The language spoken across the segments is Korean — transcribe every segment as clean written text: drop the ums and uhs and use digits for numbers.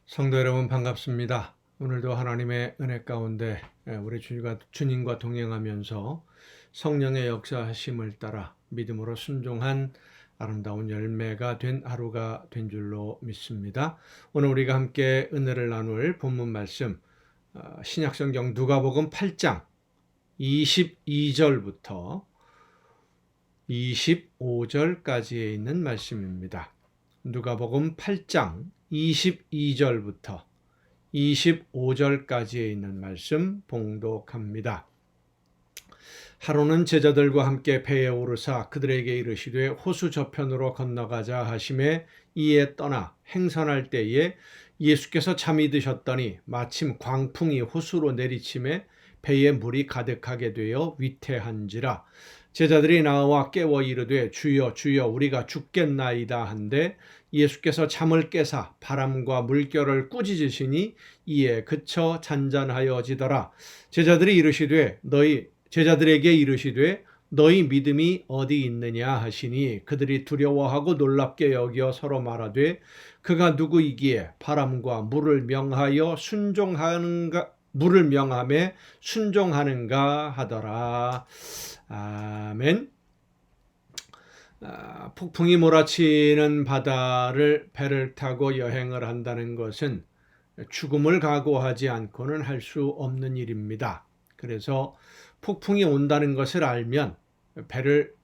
성도 여러분 반갑습니다. 오늘도 하나님의 은혜 가운데 우리 주님과 동행하면서 성령의 역사하심을 따라 믿음으로 순종한 아름다운 열매가 된 하루가 된 줄로 믿습니다. 오늘 우리가 함께 은혜를 나눌 본문 말씀 신약성경 누가복음 8장 22절부터 25절까지에 있는 말씀입니다. 누가복음 8장 22절부터 25절까지에 있는 말씀 봉독합니다. 하루는 제자들과 함께 배에 오르사 그들에게 이르시되 호수 저편으로 건너가자 하심에 이에 떠나 행선할 때에 예수께서 잠이 드셨더니 마침 광풍이 호수로 내리침에 배에 물이 가득하게 되어 위태한지라. 제자들이 나와 깨워 이르되 주여 주여 우리가 죽겠나이다 한데 예수께서 잠을 깨사 바람과 물결을 꾸짖으시니 이에 그쳐 잔잔하여지더라. 제자들에게 이르시되 너희 믿음이 어디 있느냐 하시니 그들이 두려워하고 놀랍게 여겨 서로 말하되 그가 누구이기에 바람과 물을 명함에 순종하는가 하더라. 아멘. 폭풍이 몰아치는 바다를 배를 타고 여행을 한다는 것은 죽음을 각오하지 않고는 할 수 없는 일입니다. 그래서 폭풍이 온다는 것을 알면 배를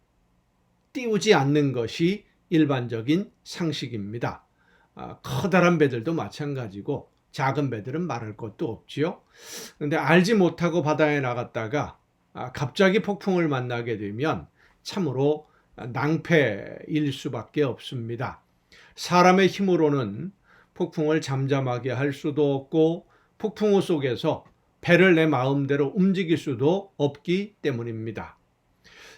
띄우지 않는 것이 일반적인 상식입니다. 커다란 배들도 마찬가지고 작은 배들은 말할 것도 없지요. 그런데 알지 못하고 바다에 나갔다가 갑자기 폭풍을 만나게 되면 참으로 낭패일 수밖에 없습니다. 사람의 힘으로는 폭풍을 잠잠하게 할 수도 없고 폭풍우 속에서 배를 내 마음대로 움직일 수도 없기 때문입니다.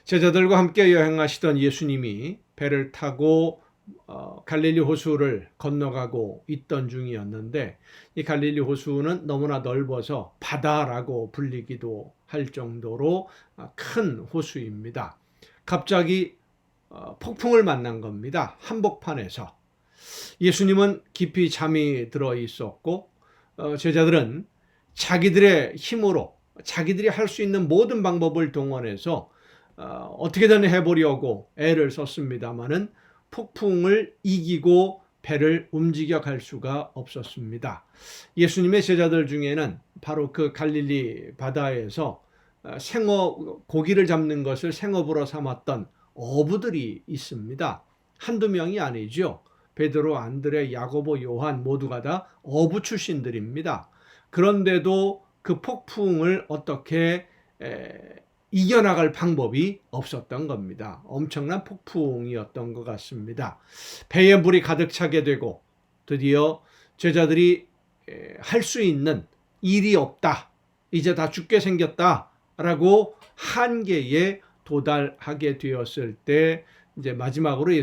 제자들과 함께 여행하시던 예수님이 배를 타고 갈릴리 호수를 건너가고 있던 중이었는데 이 갈릴리 호수는 너무나 넓어서 바다라고 불리기도 할 정도로 큰 호수입니다. 갑자기 폭풍을 만난 겁니다. 한복판에서. 예수님은 깊이 잠이 들어 있었고 제자들은 자기들의 힘으로 자기들이 할 수 있는 모든 방법을 동원해서 어떻게든 해보려고 애를 썼습니다마는 폭풍을 이기고 배를 움직여 갈 수가 없었습니다. 예수님의 제자들 중에는 바로 그 갈릴리 바다에서 고기를 잡는 것을 생업으로 삼았던 어부들이 있습니다. 한두 명이 아니죠. 베드로, 안드레, 야고보, 요한 모두가 다 어부 출신들입니다. 그런데도 그 폭풍을 어떻게 이겨나갈 방법이 없었던 겁니다. 엄청난 폭풍이었던 것 같습니다. 배에 물이 가득 차게 되고 드디어 제자들이 할 수 있는 일이 없다. 이제 다 죽게 생겼다. 라고 한계에 도달하게 되었을 때 이제 마지막으로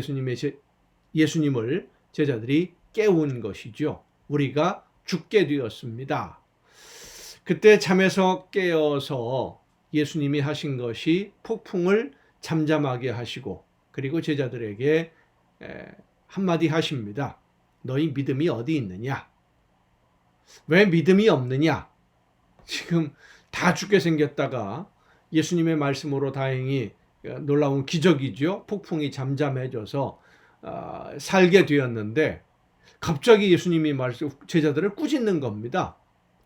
예수님을 제자들이 깨운 것이죠. 우리가 죽게 되었습니다. 그때 잠에서 깨어서 예수님이 하신 것이 폭풍을 잠잠하게 하시고 그리고 제자들에게 한마디 하십니다. 너희 믿음이 어디 있느냐? 왜 믿음이 없느냐? 지금 다 죽게 생겼다가 예수님의 말씀으로 다행히 놀라운 기적이죠. 폭풍이 잠잠해져서 살게 되었는데 갑자기 예수님이 제자들을 꾸짖는 겁니다.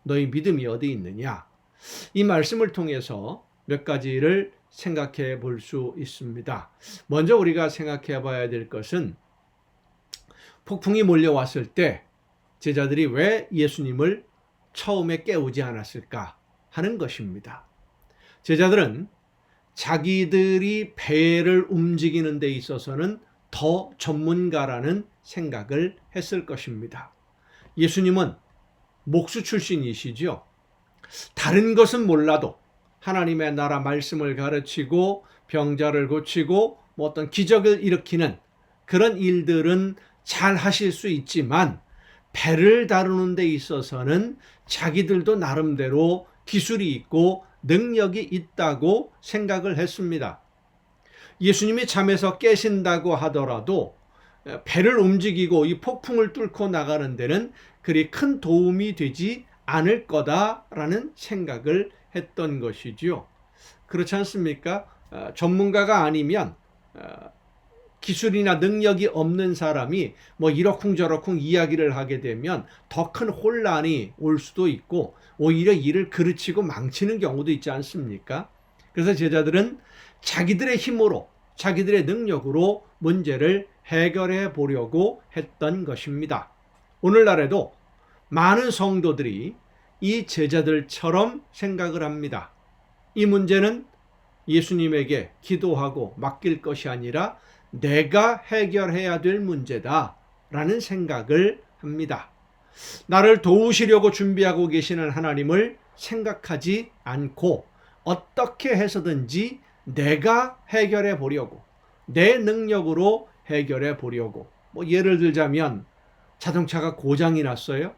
너희 믿음이 어디 있느냐? 이 말씀을 통해서 몇 가지를 생각해 볼 수 있습니다. 먼저 우리가 생각해 봐야 될 것은 폭풍이 몰려왔을 때 제자들이 왜 예수님을 처음에 깨우지 않았을까 하는 것입니다. 제자들은 자기들이 배를 움직이는 데 있어서는 더 전문가라는 생각을 했을 것입니다. 예수님은 목수 출신이시죠. 다른 것은 몰라도 하나님의 나라 말씀을 가르치고 병자를 고치고 어떤 기적을 일으키는 그런 일들은 잘 하실 수 있지만 배를 다루는 데 있어서는 자기들도 나름대로 기술이 있고 능력이 있다고 생각을 했습니다. 예수님이 잠에서 깨신다고 하더라도 배를 움직이고 이 폭풍을 뚫고 나가는 데는 그리 큰 도움이 되지 않을 거다라는 생각을 했던 것이지요. 그렇지 않습니까? 전문가가 아니면 기술이나 능력이 없는 사람이 뭐 이러쿵저러쿵 이야기를 하게 되면 더 큰 혼란이 올 수도 있고 오히려 일을 그르치고 망치는 경우도 있지 않습니까? 그래서 제자들은 자기들의 힘으로 자기들의 능력으로 문제를 해결해 보려고 했던 것입니다. 오늘날에도 많은 성도들이 이 제자들처럼 생각을 합니다. 이 문제는 예수님에게 기도하고 맡길 것이 아니라 내가 해결해야 될 문제다라는 생각을 합니다. 나를 도우시려고 준비하고 계시는 하나님을 생각하지 않고 어떻게 해서든지 내가 해결해 보려고, 내 능력으로 해결해 보려고. 뭐 예를 들자면 자동차가 고장이 났어요.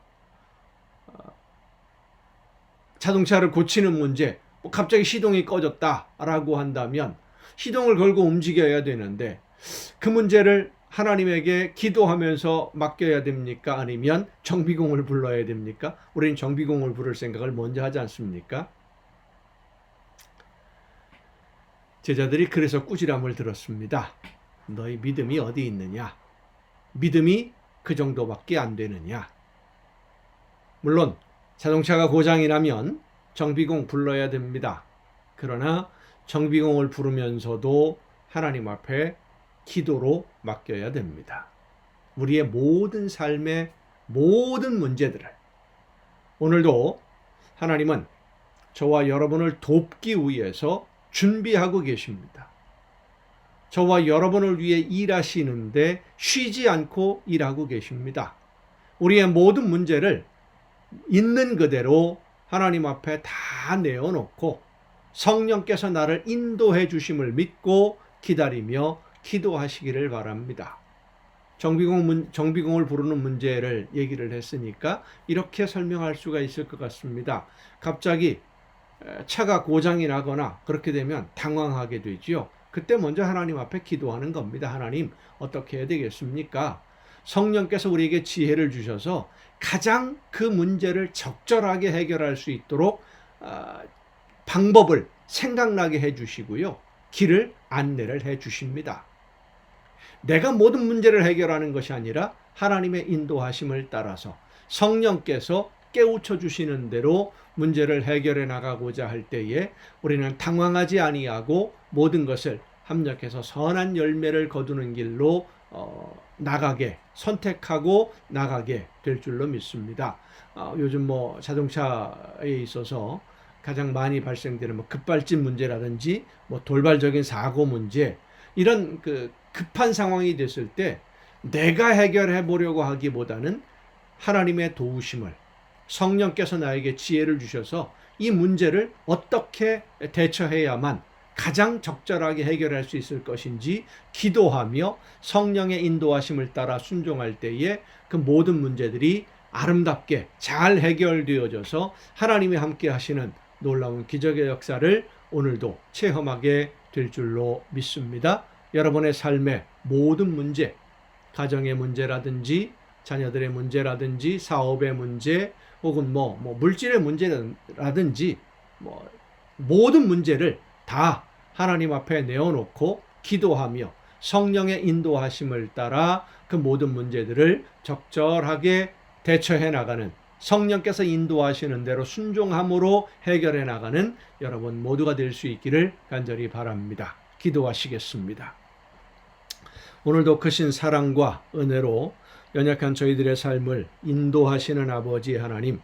자동차를 고치는 문제, 갑자기 시동이 꺼졌다라고 한다면 시동을 걸고 움직여야 되는데 그 문제를 하나님에게 기도하면서 맡겨야 됩니까? 아니면 정비공을 불러야 됩니까? 우리는 정비공을 부를 생각을 먼저 하지 않습니까? 제자들이 그래서 꾸지람을 들었습니다. 너희 믿음이 어디 있느냐? 믿음이 그 정도밖에 안 되느냐? 물론 자동차가 고장이 나면 정비공 불러야 됩니다. 그러나 정비공을 부르면서도 하나님 앞에 기도로 맡겨야 됩니다. 우리의 모든 삶의 모든 문제들을 오늘도 하나님은 저와 여러분을 돕기 위해서 준비하고 계십니다. 저와 여러분을 위해 일하시는데 쉬지 않고 일하고 계십니다. 우리의 모든 문제를 있는 그대로 하나님 앞에 다 내어놓고 성령께서 나를 인도해 주심을 믿고 기다리며 기도하시기를 바랍니다. 정비공을 부르는 문제를 얘기를 했으니까 이렇게 설명할 수가 있을 것 같습니다. 갑자기 차가 고장이 나거나 그렇게 되면 당황하게 되지요. 그때 먼저 하나님 앞에 기도하는 겁니다. 하나님, 어떻게 해야 되겠습니까? 성령께서 우리에게 지혜를 주셔서 가장 그 문제를 적절하게 해결할 수 있도록 방법을 생각나게 해주시고요. 길을 안내를 해주십니다. 내가 모든 문제를 해결하는 것이 아니라 하나님의 인도하심을 따라서 성령께서 깨우쳐 주시는 대로 문제를 해결해 나가고자 할 때에 우리는 당황하지 아니하고 모든 것을 합력해서 선한 열매를 거두는 길로 선택하고 나가게 될 줄로 믿습니다. 요즘 뭐 자동차에 있어서 가장 많이 발생되는 급발진 문제라든지 돌발적인 사고 문제, 이런 급한 상황이 됐을 때 내가 해결해 보려고 하기보다는 하나님의 도우심을, 성령께서 나에게 지혜를 주셔서 이 문제를 어떻게 대처해야만 가장 적절하게 해결할 수 있을 것인지 기도하며 성령의 인도하심을 따라 순종할 때에 그 모든 문제들이 아름답게 잘 해결되어져서 하나님이 함께 하시는 놀라운 기적의 역사를 오늘도 체험하게 될 줄로 믿습니다. 여러분의 삶의 모든 문제, 가정의 문제라든지 자녀들의 문제라든지 사업의 문제 혹은 물질의 문제라든지 모든 문제를 다 하나님 앞에 내어놓고 기도하며 성령의 인도하심을 따라 그 모든 문제들을 적절하게 대처해 나가는, 성령께서 인도하시는 대로 순종함으로 해결해 나가는 여러분 모두가 될 수 있기를 간절히 바랍니다. 기도하시겠습니다. 오늘도 크신 사랑과 은혜로 연약한 저희들의 삶을 인도하시는 아버지 하나님,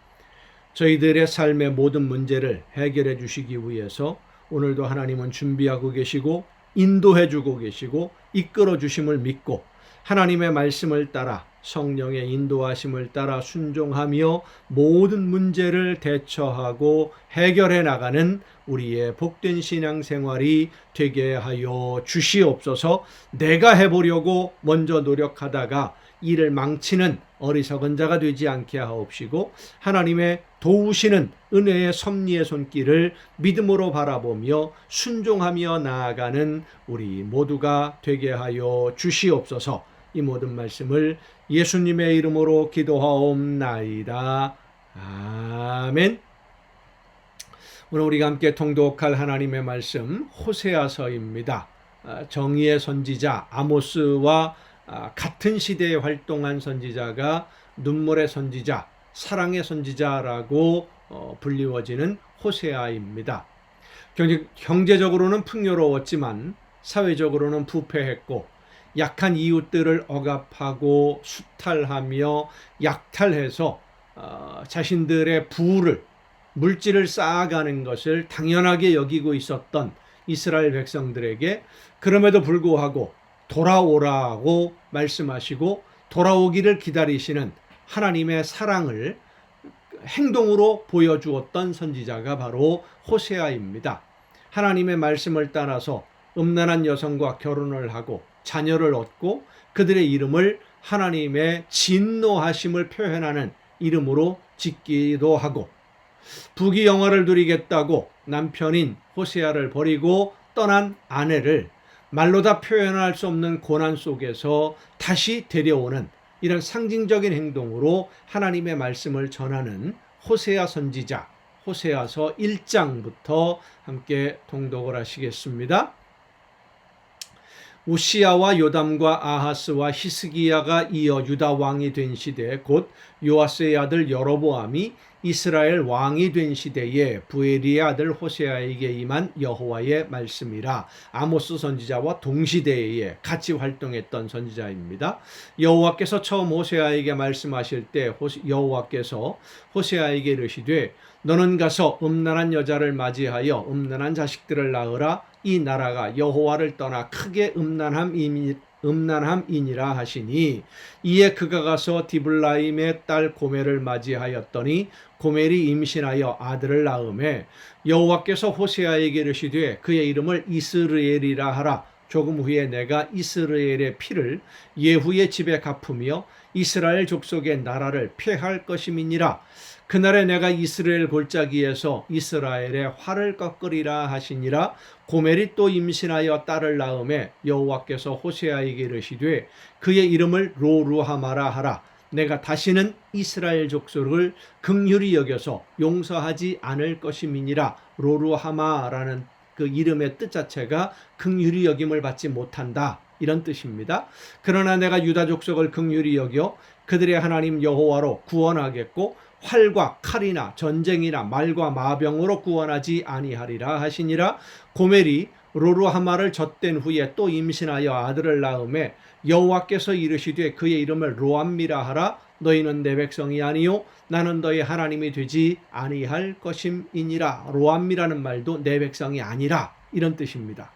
저희들의 삶의 모든 문제를 해결해 주시기 위해서 오늘도 하나님은 준비하고 계시고 인도해 주고 계시고 이끌어 주심을 믿고 하나님의 말씀을 따라 성령의 인도하심을 따라 순종하며 모든 문제를 대처하고 해결해 나가는 우리의 복된 신앙생활이 되게 하여 주시옵소서. 내가 해보려고 먼저 노력하다가 이를 망치는 어리석은 자가 되지 않게 하옵시고 하나님의 도우시는 은혜의 섭리의 손길을 믿음으로 바라보며 순종하며 나아가는 우리 모두가 되게 하여 주시옵소서. 이 모든 말씀을 예수님의 이름으로 기도하옵나이다. 아멘. 오늘 우리가 함께 통독할 하나님의 말씀 호세아서입니다. 정의의 선지자 아모스와 같은 시대에 활동한 선지자가 눈물의 선지자, 사랑의 선지자라고 불리워지는 호세아입니다. 경제적으로는 풍요로웠지만 사회적으로는 부패했고 약한 이웃들을 억압하고 수탈하며 약탈해서 자신들의 부를 물질을 쌓아가는 것을 당연하게 여기고 있었던 이스라엘 백성들에게 그럼에도 불구하고 돌아오라고 말씀하시고 돌아오기를 기다리시는 하나님의 사랑을 행동으로 보여주었던 선지자가 바로 호세아입니다. 하나님의 말씀을 따라서 음란한 여성과 결혼을 하고 자녀를 얻고 그들의 이름을 하나님의 진노하심을 표현하는 이름으로 짓기도 하고 부귀영화를 누리겠다고 남편인 호세아를 버리고 떠난 아내를 말로 다 표현할 수 없는 고난 속에서 다시 데려오는 이런 상징적인 행동으로 하나님의 말씀을 전하는 호세아 선지자, 호세아서 1장부터 함께 통독을 하시겠습니다. 우시야와 요담과 아하스와 히스기야가 이어 유다 왕이 된 시대 곧 요아스의 아들 여로보암이 이스라엘 왕이 된 시대에 부엘리의 아들 호세아에게 임한 여호와의 말씀이라. 아모스 선지자와 동시대에 같이 활동했던 선지자입니다. 여호와께서 처음 호세아에게 말씀하실 때 여호와께서 호세아에게 이르시되 너는 가서 음란한 여자를 맞이하여 음란한 자식들을 낳으라. 이 나라가 여호와를 떠나 크게 음란함이니라 하시니 이에 그가 가서 디블라임의 딸 고멜을 맞이하였더니 고멜이 임신하여 아들을 낳음에 여호와께서 호세아에게 이르시되 그의 이름을 이스르엘이라 하라. 조금 후에 내가 이스라엘의 피를 예후의 집에 갚으며 이스라엘 족속의 나라를 폐할 것임이니라. 그날에 내가 이스라엘 골짜기에서 이스라엘의 활을 꺾으리라 하시니라. 고멜이 또 임신하여 딸을 낳음에 여호와께서 호세아에게 이르시되 그의 이름을 로루하마라 하라. 내가 다시는 이스라엘 족속을 긍휼히 여겨서 용서하지 않을 것임이니라. 로루하마라는 그 이름의 뜻 자체가 긍휼히 여김을 받지 못한다, 이런 뜻입니다. 그러나 내가 유다 족속을 긍휼히 여겨 그들의 하나님 여호와로 구원하겠고 활과 칼이나 전쟁이나 말과 마병으로 구원하지 아니하리라 하시니라. 고멜이 로루하마를 젖된 후에 또 임신하여 아들을 낳음에 여호와께서 이르시되 그의 이름을 로암미라 하라. 너희는 내 백성이 아니요 나는 너희 하나님이 되지 아니할 것임이니라. 로암미라는 말도 내 백성이 아니라, 이런 뜻입니다.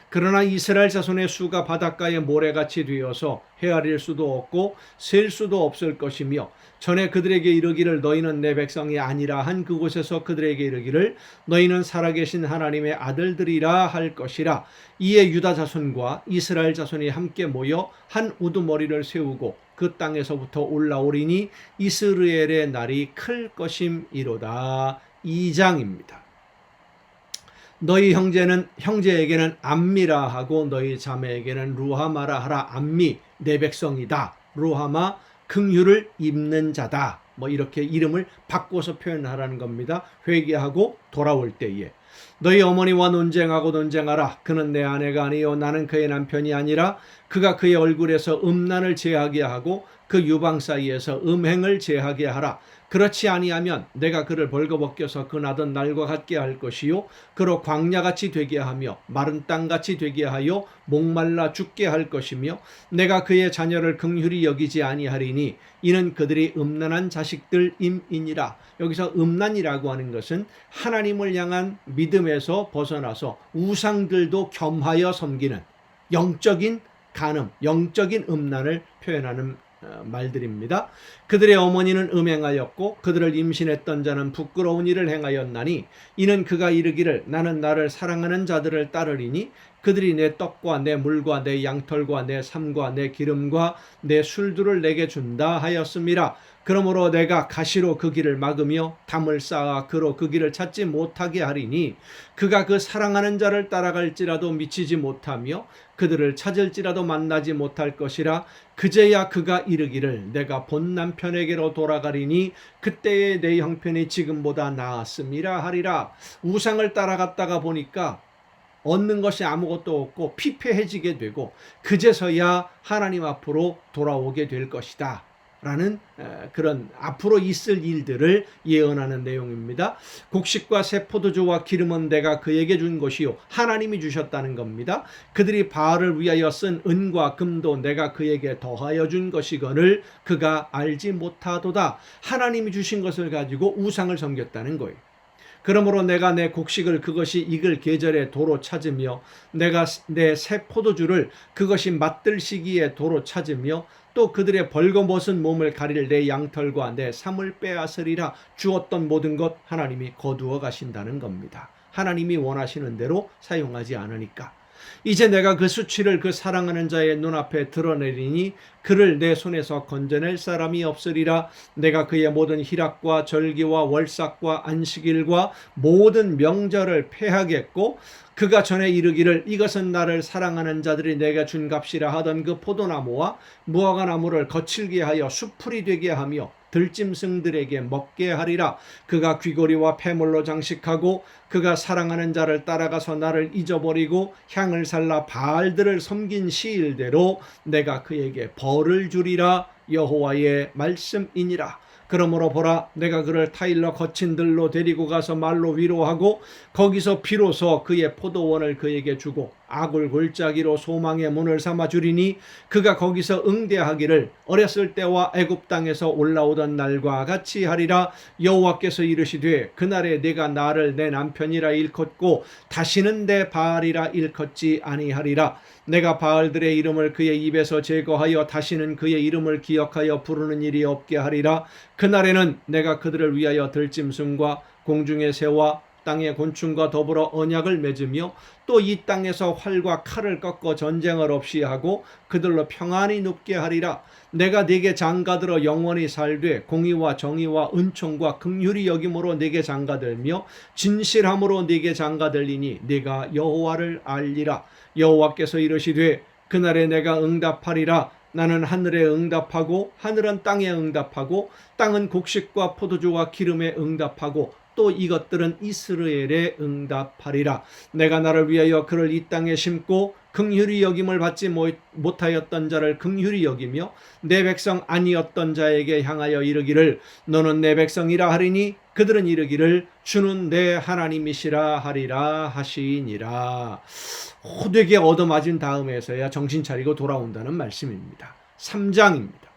그러나 이스라엘 자손의 수가 바닷가의 모래같이 되어서 헤아릴 수도 없고 셀 수도 없을 것이며 전에 그들에게 이르기를 너희는 내 백성이 아니라 한 그곳에서 그들에게 이르기를 너희는 살아계신 하나님의 아들들이라 할 것이라. 이에 유다 자손과 이스라엘 자손이 함께 모여 한 우두머리를 세우고 그 땅에서부터 올라오리니 이스라엘의 날이 클 것임이로다. 2장입니다. 너희 형제에게는 암미라 하고 너희 자매에게는 루하마라 하라. 암미 내 백성이다. 루하마 긍휼을 입는 자다. 이렇게 이름을 바꿔서 표현하라는 겁니다. 회개하고 돌아올 때에 너희 어머니와 논쟁하라. 그는 내 아내가 아니요 나는 그의 남편이 아니라 그가 그의 얼굴에서 음란을 제하게 하고 그 유방 사이에서 음행을 제하게 하라. 그렇지 아니하면 내가 그를 벌거벗겨서 그 나던 날과 같게 할 것이요 그로 광야같이 되게 하며 마른 땅같이 되게 하여 목말라 죽게 할 것이며 내가 그의 자녀를 긍휼히 여기지 아니하리니 이는 그들이 음란한 자식들임이니라. 여기서 음란이라고 하는 것은 하나님을 향한 믿음에서 벗어나서 우상들도 겸하여 섬기는 영적인 간음, 영적인 음란을 표현하는 말들입니다. 그들의 어머니는 음행하였고 그들을 임신했던 자는 부끄러운 일을 행하였나니 이는 그가 이르기를 나는 나를 사랑하는 자들을 따르리니 그들이 내 떡과 내 물과 내 양털과 내 삶과 내 기름과 내 술들을 내게 준다 하였음이라. 그러므로 내가 가시로 그 길을 막으며 담을 쌓아 그로 그 길을 찾지 못하게 하리니 그가 그 사랑하는 자를 따라갈지라도 미치지 못하며 그들을 찾을지라도 만나지 못할 것이라. 그제야 그가 이르기를 내가 본 남편에게로 돌아가리니 그때의 내 형편이 지금보다 나았음이라 하리라. 우상을 따라갔다가 보니까 얻는 것이 아무것도 없고 피폐해지게 되고 그제서야 하나님 앞으로 돌아오게 될 것이다 라는 그런 앞으로 있을 일들을 예언하는 내용입니다. 곡식과 새 포도주와 기름은 내가 그에게 준 것이요 하나님이 주셨다는 겁니다. 그들이 바알을 위하여 쓴 은과 금도 내가 그에게 더하여 준 것이거늘 그가 알지 못하도다. 하나님이 주신 것을 가지고 우상을 섬겼다는 거예요. 그러므로 내가 내 곡식을 그것이 익을 계절에 도로 찾으며 내가 내 새 포도주를 그것이 맛들 시기에 도로 찾으며 또 그들의 벌거벗은 몸을 가릴 내 양털과 내 삼을 빼앗으리라. 주었던 모든 것 하나님이 거두어 가신다는 겁니다. 하나님이 원하시는 대로 사용하지 않으니까. 이제 내가 그 수치를 그 사랑하는 자의 눈앞에 드러내리니 그를 내 손에서 건져낼 사람이 없으리라. 내가 그의 모든 희락과 절기와 월삭과 안식일과 모든 명절을 폐하겠고 그가 전에 이르기를 이것은 나를 사랑하는 자들이 내가 준 값이라 하던 그 포도나무와 무화과나무를 거칠게 하여 수풀이 되게 하며 들짐승들에게 먹게 하리라. 그가 귀고리와 폐물로 장식하고 그가 사랑하는 자를 따라가서 나를 잊어버리고 향을 살라 바알들을 섬긴 시일대로 내가 그에게 벌을 주리라. 여호와의 말씀이니라. 그러므로 보라 내가 그를 타일러 거친 들로 데리고 가서 말로 위로하고 거기서 비로소 그의 포도원을 그에게 주고 아굴 골짜기로 소망의 문을 삼아 주리니 그가 거기서 응대하기를 어렸을 때와 애굽 땅에서 올라오던 날과 같이 하리라. 여호와께서 이르시되 그날에 내가 나를 내 남편이라 일컫고 다시는 내 바알이라 일컫지 아니하리라. 내가 바알들의 이름을 그의 입에서 제거하여 다시는 그의 이름을 기억하여 부르는 일이 없게 하리라. 그날에는 내가 그들을 위하여 들짐승과 공중의 새와 땅의 곤충과 더불어 언약을 맺으며 또 이 땅에서 활과 칼을 꺾어 전쟁을 없이 하고 그들로 평안히 눕게 하리라. 내가 네게 장가들어 영원히 살되 공의와 정의와 은총과 긍휼히 여김으로 네게 장가들며 진실함으로 네게 장가들리니 네가 여호와를 알리라. 여호와께서 이르시되 그날에 내가 응답하리라. 나는 하늘에 응답하고 하늘은 땅에 응답하고 땅은 곡식과 포도주와 기름에 응답하고 또 이것들은 이스라엘에 응답하리라. 내가 나를 위하여 그를 이 땅에 심고 긍휼히 여김을 받지 못하였던 자를 긍휼히 여기며 내 백성 아니었던 자에게 향하여 이르기를 너는 내 백성이라 하리니 그들은 이르기를 주는 내 하나님이시라 하리라 하시니라. 호되게 얻어맞은 다음에서야 정신 차리고 돌아온다는 말씀입니다. 3장입니다.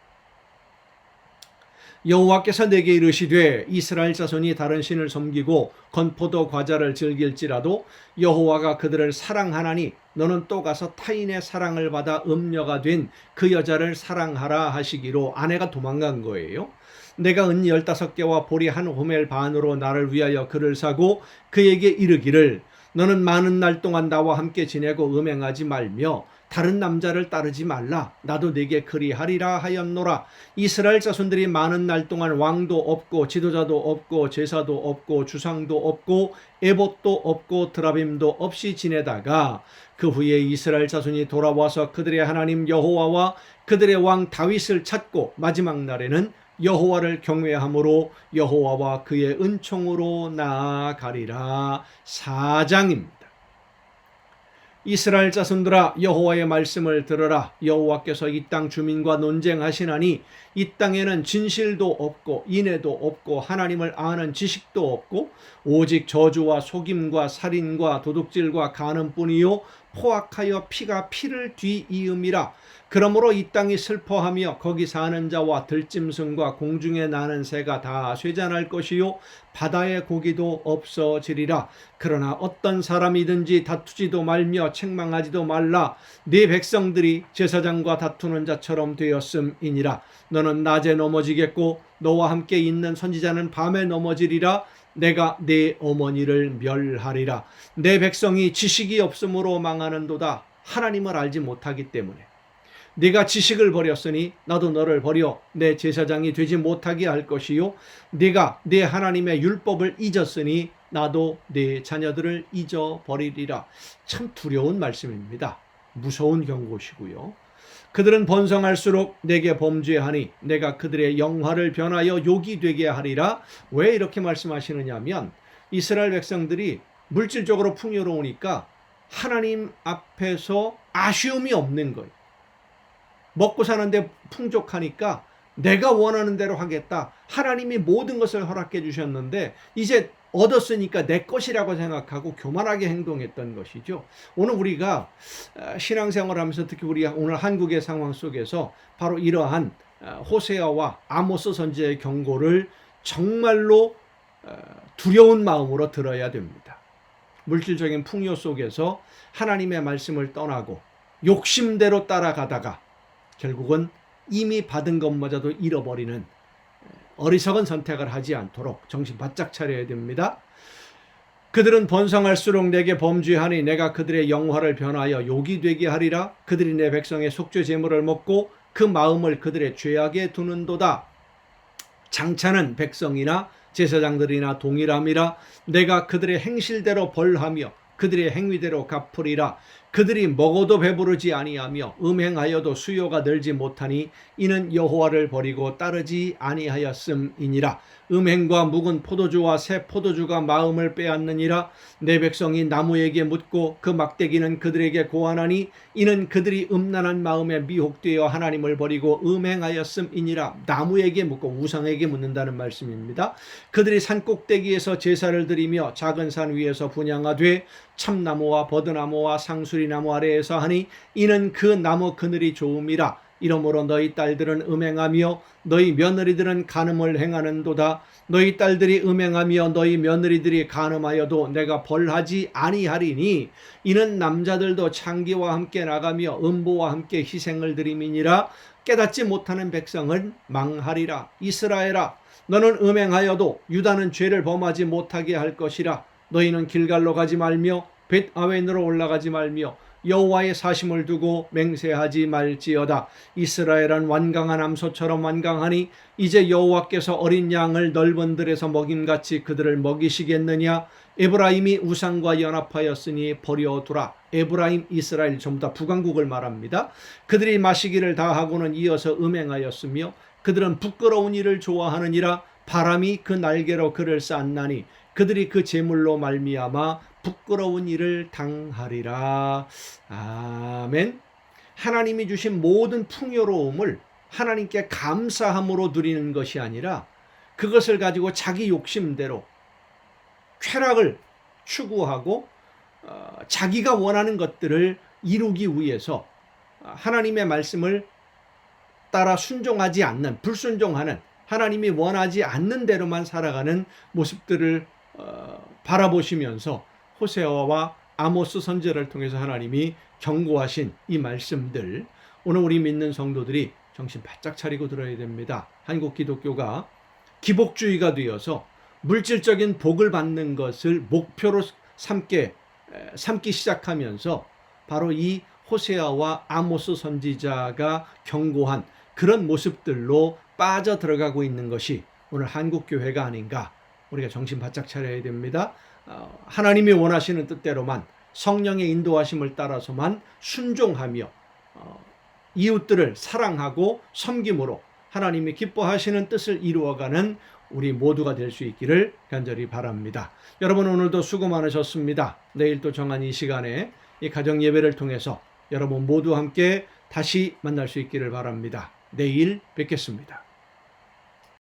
여호와께서 내게 이르시되 이스라엘 자손이 다른 신을 섬기고 건포도 과자를 즐길지라도 여호와가 그들을 사랑하나니 너는 또 가서 타인의 사랑을 받아 음녀가 된 그 여자를 사랑하라 하시기로 아내가 도망간 거예요. 내가 은 15개와 보리 한 호멜 반으로 나를 위하여 그를 사고 그에게 이르기를 너는 많은 날 동안 나와 함께 지내고 음행하지 말며 다른 남자를 따르지 말라. 나도 네게 그리하리라 하였노라. 이스라엘 자손들이 많은 날 동안 왕도 없고 지도자도 없고 제사도 없고 주상도 없고 에봇도 없고 드라빔도 없이 지내다가 그 후에 이스라엘 자손이 돌아와서 그들의 하나님 여호와와 그들의 왕 다윗을 찾고 마지막 날에는 여호와를 경외함으로 여호와와 그의 은총으로 나아가리라. 4장입니다. 이스라엘 자손들아 여호와의 말씀을 들으라. 여호와께서 이 땅 주민과 논쟁하시나니 이 땅에는 진실도 없고 인애도 없고 하나님을 아는 지식도 없고 오직 저주와 속임과 살인과 도둑질과 간음뿐이요 포악하여 피가 피를 뒤이음이라. 그러므로 이 땅이 슬퍼하며 거기 사는 자와 들짐승과 공중에 나는 새가 다 쇠잔할 것이요 바다의 고기도 없어지리라. 그러나 어떤 사람이든지 다투지도 말며 책망하지도 말라. 네 백성들이 제사장과 다투는 자처럼 되었음이니라. 너는 낮에 넘어지겠고 너와 함께 있는 선지자는 밤에 넘어지리라. 내가 네 어머니를 멸하리라. 내 백성이 지식이 없으므로 망하는도다. 하나님을 알지 못하기 때문에. 네가 지식을 버렸으니 나도 너를 버려 내 제사장이 되지 못하게 할 것이요 네가 네 하나님의 율법을 잊었으니 나도 네 자녀들을 잊어버리리라. 참 두려운 말씀입니다. 무서운 경고시고요. 그들은 번성할수록 내게 범죄하니 내가 그들의 영화를 변하여 욕이 되게 하리라. 왜 이렇게 말씀하시느냐 하면 이스라엘 백성들이 물질적으로 풍요로우니까 하나님 앞에서 아쉬움이 없는 거예요. 먹고 사는데 풍족하니까 내가 원하는 대로 하겠다. 하나님이 모든 것을 허락해 주셨는데 이제 얻었으니까 내 것이라고 생각하고 교만하게 행동했던 것이죠. 오늘 우리가 신앙생활을 하면서 특히 우리가 오늘 한국의 상황 속에서 바로 이러한 호세아와 아모스 선지자의 경고를 정말로 두려운 마음으로 들어야 됩니다. 물질적인 풍요 속에서 하나님의 말씀을 떠나고 욕심대로 따라가다가 결국은 이미 받은 것마저도 잃어버리는 어리석은 선택을 하지 않도록 정신 바짝 차려야 됩니다. 그들은 번성할수록 내게 범죄하니 내가 그들의 영화를 변하여 욕이 되게 하리라. 그들이 내 백성의 속죄 제물을 먹고 그 마음을 그들의 죄악에 두는도다. 장차는 백성이나 제사장들이나 동일함이라. 내가 그들의 행실대로 벌하며 그들의 행위대로 갚으리라. 그들이 먹어도 배부르지 아니하며 음행하여도 수요가 늘지 못하니 이는 여호와를 버리고 따르지 아니하였음이니라. 음행과 묵은 포도주와 새 포도주가 마음을 빼앗느니라. 내 백성이 나무에게 묻고 그 막대기는 그들에게 고하나니 이는 그들이 음란한 마음에 미혹되어 하나님을 버리고 음행하였음이니라. 나무에게 묻고 우상에게 묻는다는 말씀입니다. 그들이 산 꼭대기에서 제사를 드리며 작은 산 위에서 분향하되 참나무와 버드나무와 상수리나무 아래에서 하니 이는 그 나무 그늘이 좋음이라. 이러므로 너희 딸들은 음행하며 너희 며느리들은 간음을 행하는도다. 너희 딸들이 음행하며 너희 며느리들이 간음하여도 내가 벌하지 아니하리니 이는 남자들도 창기와 함께 나가며 음보와 함께 희생을 드림이니라. 깨닫지 못하는 백성은 망하리라. 이스라엘아, 너는 음행하여도 유다는 죄를 범하지 못하게 할 것이라. 너희는 길갈로 가지 말며 벳아웬으로 올라가지 말며 여호와의 사심을 두고 맹세하지 말지어다. 이스라엘은 완강한 암소처럼 완강하니 이제 여호와께서 어린 양을 넓은 들에서 먹임같이 그들을 먹이시겠느냐. 에브라임이 우상과 연합하였으니 버려두라. 에브라임, 이스라엘 전부 다 북왕국을 말합니다. 그들이 마시기를 다하고는 이어서 음행하였으며 그들은 부끄러운 일을 좋아하느니라. 바람이 그 날개로 그를 쌌나니 그들이 그 제물로 말미암아 부끄러운 일을 당하리라. 아멘. 하나님이 주신 모든 풍요로움을 하나님께 감사함으로 누리는 것이 아니라 그것을 가지고 자기 욕심대로 쾌락을 추구하고 자기가 원하는 것들을 이루기 위해서 하나님의 말씀을 따라 순종하지 않는, 불순종하는, 하나님이 원하지 않는 대로만 살아가는 모습들을 바라보시면서 호세아와 아모스 선지자를 통해서 하나님이 경고하신 이 말씀들, 오늘 우리 믿는 성도들이 정신 바짝 차리고 들어야 됩니다. 한국 기독교가 기복주의가 되어서 물질적인 복을 받는 것을 목표로 삼기 시작하면서 바로 이 호세아와 아모스 선지자가 경고한 그런 모습들로 빠져 들어가고 있는 것이 오늘 한국교회가 아닌가. 우리가 정신 바짝 차려야 됩니다. 하나님이 원하시는 뜻대로만 성령의 인도하심을 따라서만 순종하며 이웃들을 사랑하고 섬김으로 하나님이 기뻐하시는 뜻을 이루어가는 우리 모두가 될 수 있기를 간절히 바랍니다. 여러분, 오늘도 수고 많으셨습니다. 내일 또 정한 이 시간에 이 가정 예배를 통해서 여러분 모두 함께 다시 만날 수 있기를 바랍니다. 내일 뵙겠습니다.